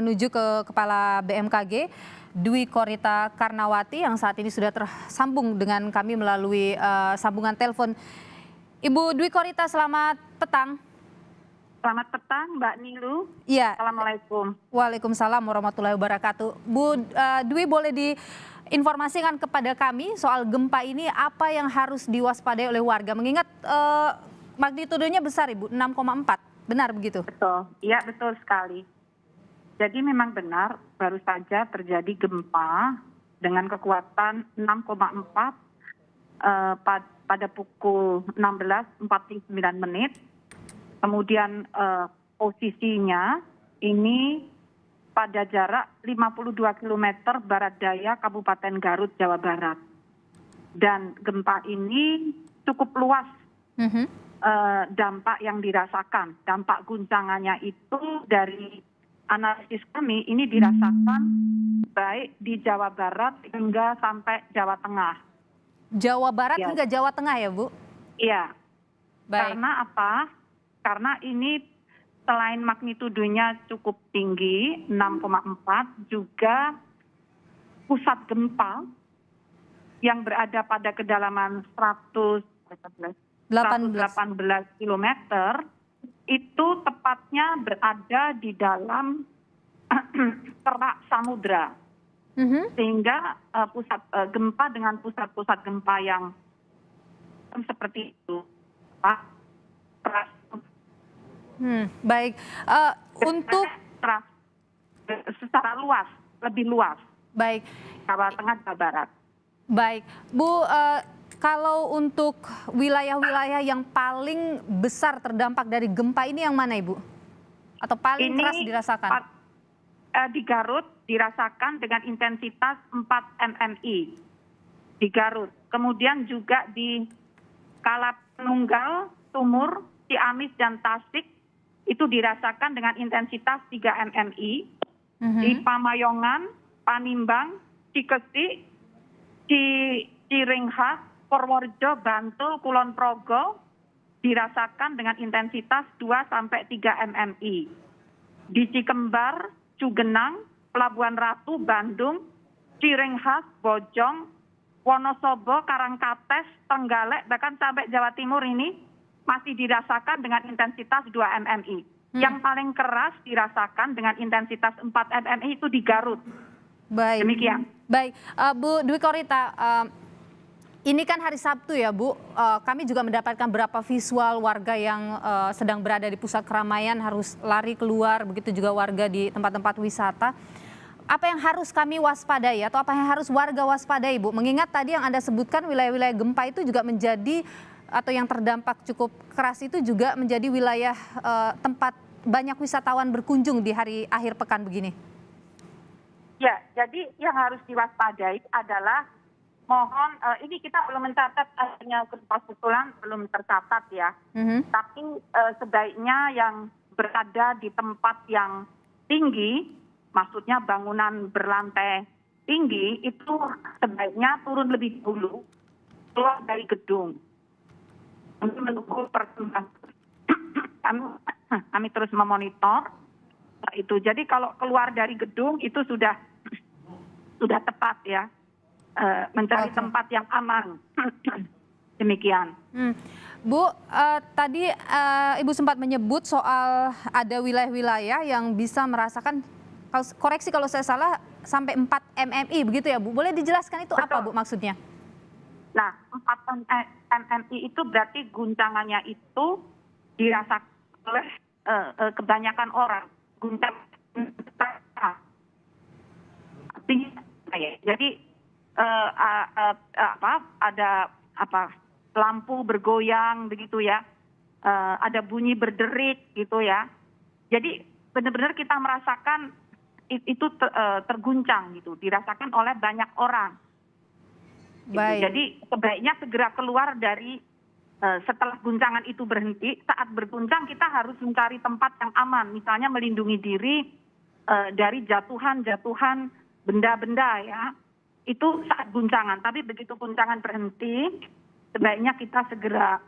menuju ke Kepala BMKG, Dwi Korita Karnawati yang saat ini sudah tersambung dengan kami melalui sambungan telepon. Ibu Dwi Korita, selamat petang. Selamat petang, Mbak Nilu. Iya. Assalamualaikum. Waalaikumsalam warahmatullahi wabarakatuh. Bu Dwi, boleh diinformasikan kepada kami soal gempa ini apa yang harus diwaspadai oleh warga? Mengingat magnitudenya besar, Ibu, 6,4. Benar begitu? Betul, iya betul sekali. Jadi memang benar, baru saja terjadi gempa dengan kekuatan 6,4 pada pukul 16.49. Kemudian posisinya ini pada jarak 52 km barat daya Kabupaten Garut, Jawa Barat. Dan gempa ini cukup luas dampak yang dirasakan. Dampak guncangannya itu dari analisis kami ini dirasakan baik di Jawa Barat hingga sampai Jawa Tengah. Jawa Barat hingga Jawa Tengah ya, Bu? Iya. Baik. Karena apa? Karena ini selain magnitudenya cukup tinggi, 6,4, juga pusat gempa yang berada pada kedalaman 118 km itu tepatnya berada di dalam kerak samudra. Sehingga pusat gempa dengan pusat-pusat gempa yang seperti itu. Baik. Untuk secara luas, lebih luas. Baik. Jawa Tengah, Jawa Barat. Baik, Bu. Kalau untuk wilayah-wilayah yang paling besar terdampak dari gempa ini yang mana, Ibu? Atau paling keras dirasakan? Di Garut dirasakan dengan intensitas 4 mmi di Garut. Kemudian juga di Kalapenunggal, Sumur, Ciamis, dan Tasik itu dirasakan dengan intensitas 3 mmi. Di Pamayongan, Panimbang, Cikesik, Ciringhas, Purworejo, Bantul, Kulon Progo dirasakan dengan intensitas 2 sampai 3 mmi. Di Cikembar, Cugenang, Pelabuhan Ratu, Bandung, Ciringhas, Bojong, Wonosobo, Karangkates, Trenggalek, bahkan sampai Jawa Timur ini masih dirasakan dengan intensitas 2 mmi. Yang paling keras dirasakan dengan intensitas 4 mmi itu di Garut. Baik. Demikian. Baik, Bu Dwi Korita, ini kan hari Sabtu ya, Bu. Kami juga mendapatkan beberapa visual warga yang sedang berada di pusat keramaian harus lari keluar, begitu juga warga di tempat-tempat wisata. Apa yang harus kami waspadai atau apa yang harus warga waspadai, Bu? Mengingat tadi yang Anda sebutkan wilayah-wilayah gempa itu juga menjadi atau yang terdampak cukup keras itu juga menjadi wilayah tempat banyak wisatawan berkunjung di hari akhir pekan begini. Ya, jadi yang harus diwaspadai adalah mohon, ini kita belum mencatat adanya gempa susulan, belum tercatat ya. Tapi sebaiknya yang berada di tempat yang tinggi, maksudnya bangunan berlantai tinggi, itu sebaiknya turun lebih dulu, keluar dari gedung. Untuk menunggu perkembangan. Kami terus memonitor itu. Jadi kalau keluar dari gedung itu sudah tepat ya. Mencari tempat yang aman. Demikian. Bu, tadi Ibu sempat menyebut soal ada wilayah-wilayah yang bisa merasakan, koreksi kalau saya salah, sampai 4 mmi begitu ya, Bu. Boleh dijelaskan itu apa, Bu, maksudnya? Nah, 4 mmi itu berarti guncangannya itu dirasakan oleh kebanyakan orang. Jadi ada lampu bergoyang begitu ya, ada bunyi berderik gitu ya. Jadi benar-benar kita merasakan itu terguncang gitu, dirasakan oleh banyak orang. Gitu. Jadi sebaiknya segera keluar dari setelah guncangan itu berhenti. Saat berguncang kita harus mencari tempat yang aman, misalnya melindungi diri dari jatuhan benda-benda ya. Itu saat guncangan, tapi begitu guncangan berhenti, sebaiknya kita segera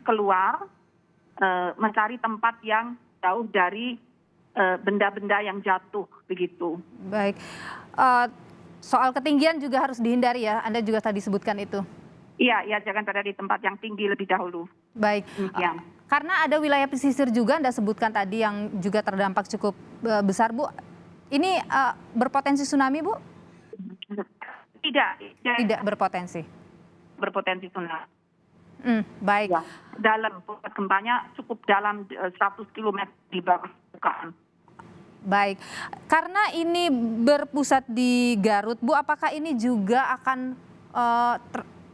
keluar, mencari tempat yang jauh dari benda-benda yang jatuh begitu. Baik. Soal ketinggian juga harus dihindari ya. Anda juga tadi sebutkan itu. Iya, ya jangan berada di tempat yang tinggi lebih dahulu. Baik. Demikian. Karena ada wilayah pesisir juga Anda sebutkan tadi yang juga terdampak cukup besar, Bu. Ini berpotensi tsunami, Bu? Tidak berpotensi. Berpotensi tsunami. Baik. Ya, dalam pusat gempanya cukup dalam 100 km di bawah permukaan. Baik, karena ini berpusat di Garut, Bu, apakah ini juga akan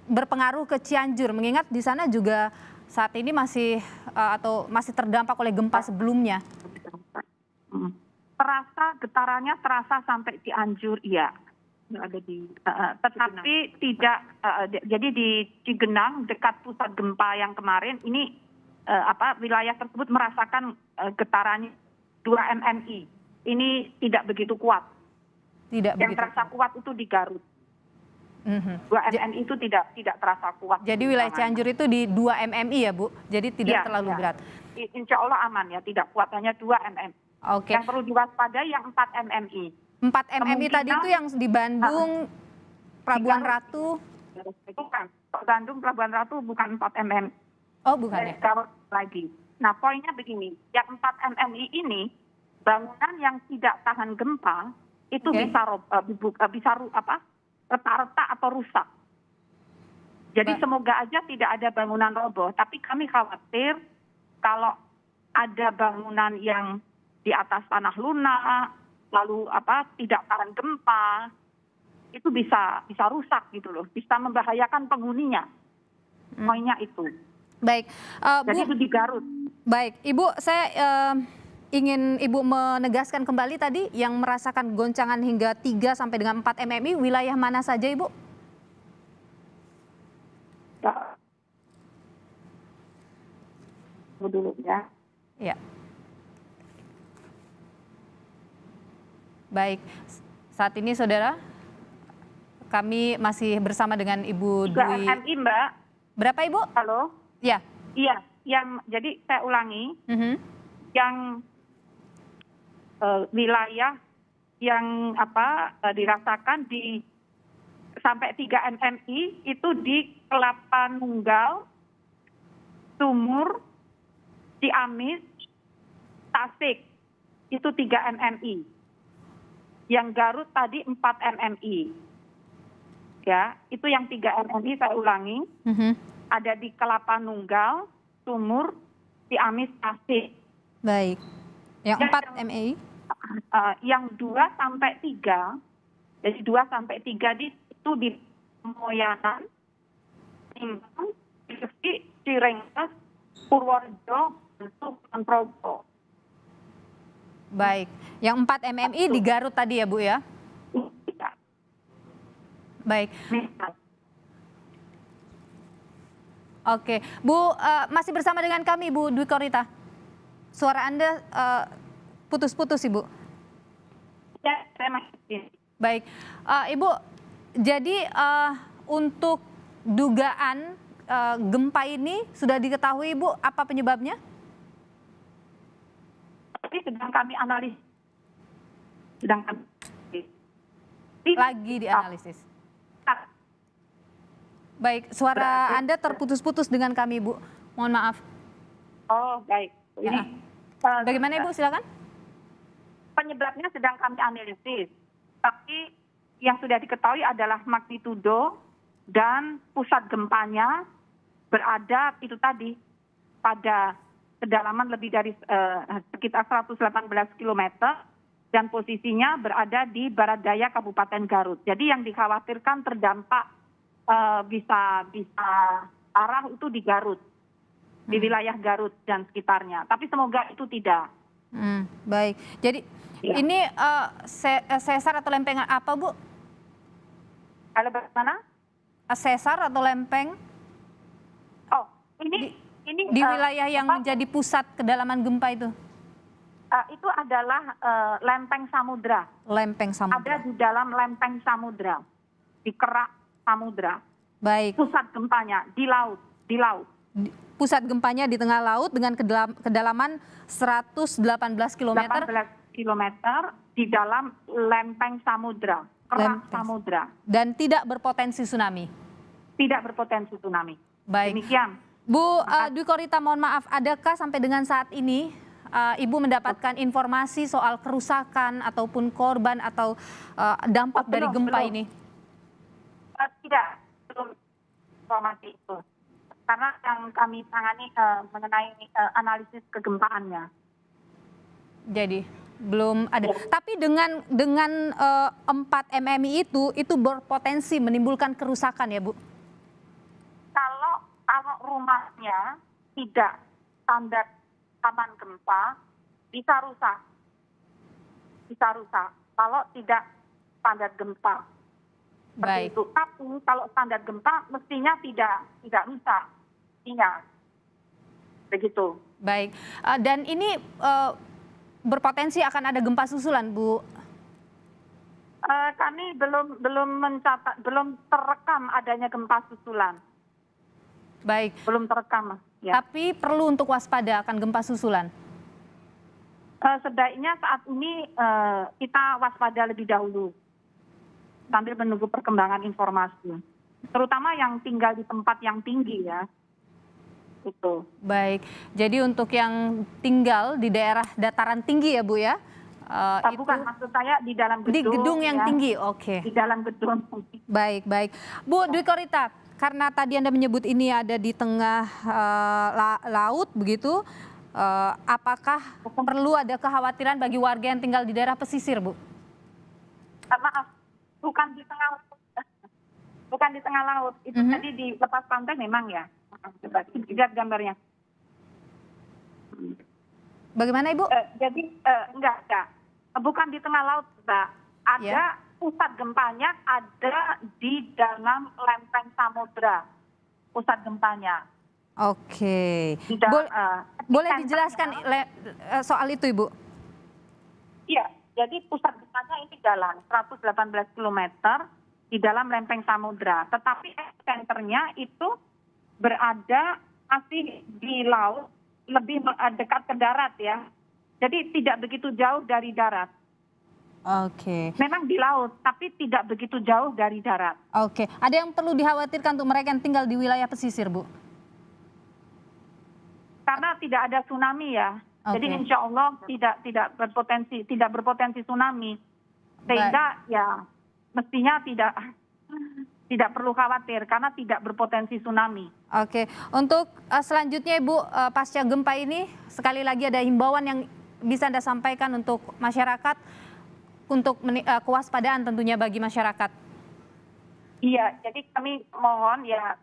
berpengaruh ke Cianjur? Mengingat di sana juga saat ini masih terdampak oleh gempa sebelumnya. Getarannya terasa sampai Cianjur, iya. Tetapi tidak. Jadi di Cigenang dekat pusat gempa yang kemarin ini wilayah tersebut merasakan getarannya 2 mmi. Ini tidak begitu kuat. Yang terasa kuat itu di Garut. 2 mmi itu tidak terasa kuat. Jadi wilayah Cianjur itu di 2 mmi ya, Bu? Jadi tidak terlalu berat. Insya Allah aman ya, tidak kuat, hanya 2 mmi. Oke. Yang perlu diwaspadai yang 4 mmi. 4 mmi tadi itu yang di Bandung, Pelabuhan Ratu? Bukan, Bandung, Pelabuhan Ratu bukan 4 mmi. Oh, bukan ya? Garut lagi. Nah, poinnya begini, yang 4 mmi ini, bangunan yang tidak tahan gempa itu bisa retak-retak atau rusak. Jadi semoga aja tidak ada bangunan roboh. Tapi kami khawatir kalau ada bangunan yang di atas tanah lunak, lalu tidak tahan gempa, itu bisa rusak gitu loh, bisa membahayakan penghuninya. Poinnya itu. Baik, jadi Bu, itu di Garut. Baik, Ibu, saya ingin Ibu menegaskan kembali tadi yang merasakan goncangan hingga 3 sampai dengan 4 mmi, wilayah mana saja, Ibu? Dulu ya. Ya. Baik, saat ini saudara, kami masih bersama dengan Ibu Dwi. 3 mmi, Mbak. Berapa, Ibu? Halo? Ya. Iya, jadi saya ulangi, yang wilayah yang dirasakan di sampai 3 mmi itu di Kelapa Nunggal, Sumur, Ciamis, Tasik, itu 3 mmi. Yang Garut tadi 4 mmi. Ya, itu yang 3 mmi saya ulangi. Ada di Kelapa Nunggal, Sumur, Ciamis, Tasik. Baik. Yang 4 mmi? Yang 2 sampai 3, jadi 2 sampai 3 itu di Moyanan, Timbang, Gresik, Cirenggas, Purworejo, dan Progo. Baik, yang 4 mmi di Garut tadi ya, Bu ya? Iya. Baik. Oke, Bu, masih bersama dengan kami, Bu Dwi Korita. Suara Anda putus-putus, Ibu. Ya, saya masih. Baik, Ibu, jadi untuk dugaan gempa ini sudah diketahui, Bu, apa penyebabnya? Tapi sedang kami analisis. Lagi dianalisis. Baik, suara Anda terputus-putus dengan kami, Bu. Mohon maaf. Oh, baik. Ya. Bagaimana, Ibu? Silakan. Penyebabnya sedang kami analisis. Tapi yang sudah diketahui adalah magnitudo dan pusat gempanya berada itu tadi pada kedalaman lebih dari sekitar 118 km dan posisinya berada di barat daya Kabupaten Garut. Jadi yang dikhawatirkan terdampak bisa arah itu di Garut, di wilayah Garut dan sekitarnya. Tapi semoga itu tidak. Baik, jadi ini sesar atau lempengan apa, Bu? Kalau bagaimana? Sesar atau lempeng? Oh, ini di wilayah yang menjadi pusat kedalaman gempa itu? Itu adalah lempeng samudra. Lempeng samudra. Ada di dalam lempeng samudra, di kerak samudra. Baik. Pusat gempanya di laut. Pusat gempanya di tengah laut dengan kedalaman 118 km. 18 kilometer di dalam lempeng samudra, kerak samudra. Dan tidak berpotensi tsunami. Tidak berpotensi tsunami. Baik. Demikian. Bu Dwi Korita, mohon maaf, adakah sampai dengan saat ini Ibu mendapatkan informasi soal kerusakan ataupun korban atau dampak dari gempa ini? Tidak, belum informasi itu. Karena yang kami tangani mengenai analisis kegempaannya. Jadi belum ada. Tapi dengan 4 MMI itu berpotensi menimbulkan kerusakan ya Bu? Kalau rumahnya tidak standar aman gempa, bisa rusak. Bisa rusak. Kalau tidak standar gempa. Baik. Itu. Tapi kalau standar gempa mestinya tidak rusak. Mestinya. Begitu. Baik. Dan ini berpotensi akan ada gempa susulan, Bu? Kami belum mencatat, belum terekam adanya gempa susulan. Baik. Belum terekam, ya. Tapi perlu untuk waspada akan gempa susulan. Sebaiknya saat ini kita waspada lebih dahulu sambil menunggu perkembangan informasi, terutama yang tinggal di tempat yang tinggi ya. Itu. Baik. Jadi untuk yang tinggal di daerah dataran tinggi ya Bu ya? Bukan, maksud saya di dalam gedung. Di gedung yang ya. tinggi, oke. Di dalam gedung. Baik, baik. Bu Dwi Korita, karena tadi Anda menyebut ini ada di tengah laut begitu, apakah perlu ada kekhawatiran bagi warga yang tinggal di daerah pesisir, Bu? Maaf, bukan di tengah laut. Bukan di tengah laut. Itu tadi di lepas pantai memang ya. Coba lihat gambarnya. Bagaimana Ibu? Jadi enggak. Bukan di tengah laut, Mbak. Ada pusat gempanya ada di dalam lempeng samudra. Pusat gempanya. Oke. Boleh dijelaskan soal itu, Ibu? Iya, jadi pusat gempanya ini dalam 118 km di dalam lempeng samudra. Tetapi epicenternya itu berada masih di laut, lebih dekat ke darat ya. Jadi tidak begitu jauh dari darat. Oke. Memang di laut, tapi tidak begitu jauh dari darat. Oke. Ada yang perlu dikhawatirkan untuk mereka yang tinggal di wilayah pesisir, Bu? Karena tidak ada tsunami ya. Jadi insya Allah tidak berpotensi tsunami. Sehingga ya mestinya tidak perlu khawatir karena tidak berpotensi tsunami. Oke. Untuk selanjutnya Ibu, pasca gempa ini sekali lagi ada himbauan yang bisa Anda sampaikan untuk masyarakat untuk kewaspadaan tentunya bagi masyarakat. Iya, jadi kami mohon ya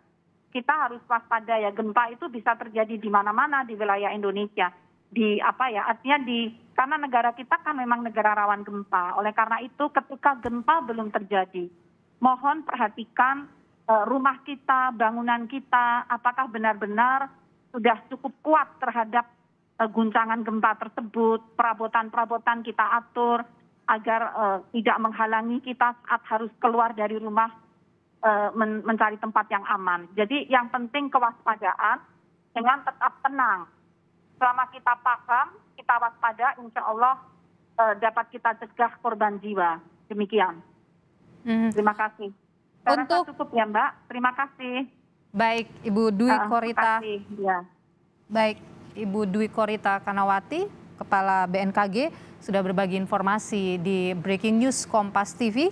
kita harus waspada ya, gempa itu bisa terjadi di mana-mana di wilayah Indonesia. Artinya karena negara kita kan memang negara rawan gempa. Oleh karena itu ketika gempa belum terjadi, mohon perhatikan rumah kita, bangunan kita, apakah benar-benar sudah cukup kuat terhadap guncangan gempa tersebut, perabotan-perabotan kita atur agar tidak menghalangi kita saat harus keluar dari rumah mencari tempat yang aman. Jadi yang penting kewaspadaan dengan tetap tenang. Selama kita paham, kita waspada, insya Allah dapat kita cegah korban jiwa. Demikian. Terima kasih. Saya rasa cukup ya Mbak. Terima kasih. Baik, Ibu Dwi Korita. Terima kasih. Ya. Baik, Ibu Dwi Korita Kanawati, Kepala BNKG, sudah berbagi informasi di Breaking News Kompas TV.